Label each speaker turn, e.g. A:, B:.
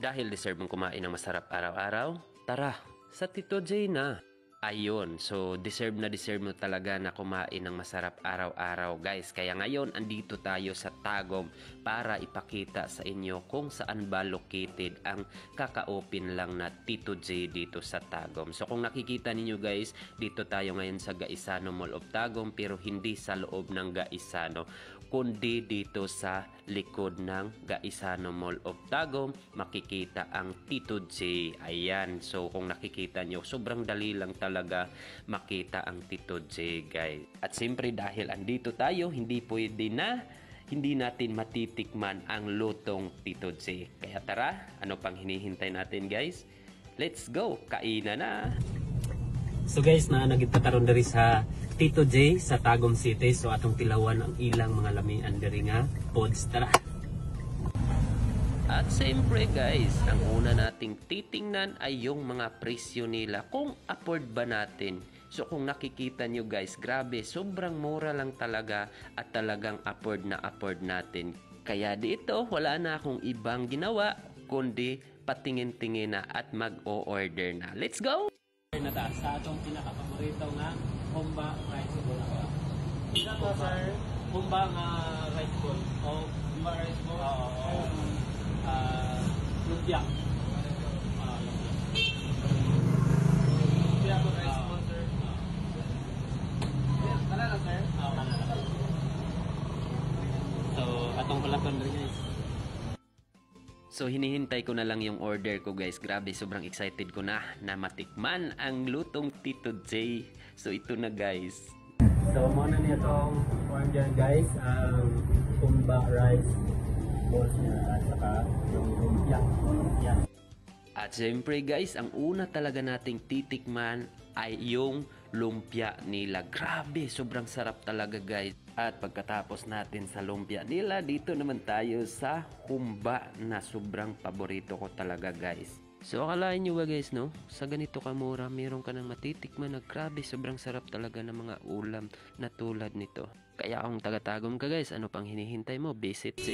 A: Dahil deserve mong kumain ng masarap araw-araw, tara, sa Tito J na. Ayun, so deserve mo talaga na kumain ng masarap araw-araw guys. Kaya ngayon, andito tayo sa Tagum para ipakita sa inyo kung saan ba located ang kaka-open lang na Tito J dito sa Tagum. So kung nakikita ninyo guys, dito tayo ngayon sa Gaisano Mall of Tagum, pero hindi sa loob ng Gaisano, kundi dito sa likod ng Gaisano Mall of Tagum, makikita ang Tito J. Ayan, so kung nakikita nyo, sobrang dali lang talaga makita ang Tito J guys. At siyempre dahil andito tayo, hindi pwede na hindi natin matitikman ang lutong Tito J. Kaya tara, ano pang hinihintay natin guys? Let's go! Kainan na! So guys, nagitataron dari sa Tito J sa Tagum City. So atong tilawan ang ilang mga lamian dari nga pods. Tara! At siyempre guys, ang una nating titingnan ay yung mga presyo nila, kung afford ba natin. So kung nakikita nyo guys, grabe, sobrang mura lang talaga at talagang afford natin. Kaya dito, wala na akong ibang ginawa, kundi patingin-tingin na at mag-o-order na. Let's go! Na sa atong pinaka-paborito nga humba rice bowl. Isa to sir, humba nga rice bowl. O humba rice bowl. Lumpia. Lumpia ko rice bowl sir. Kala na sir? So atong palaton rin guys. So hinihintay ko na lang yung order ko guys. Grabe, sobrang excited ko na matikman ang lutong Tito J. So ito na guys. So muna niya itong order guys. Ang humba rice balls niya at saka yung lumpia. At syempre guys, ang una talaga nating titikman ay yung lumpia nila. Grabe, sobrang sarap talaga guys. At pagkatapos natin sa lumpia nila, dito naman tayo sa humba na sobrang paborito ko talaga guys. So akalain nyo ba guys no, sa ganito kamura meron ka nang matitikman na grabe, sobrang sarap talaga ng mga ulam na tulad nito. Kaya kung taga-Tagum ka guys, ano pang hinihintay mo? Visit J.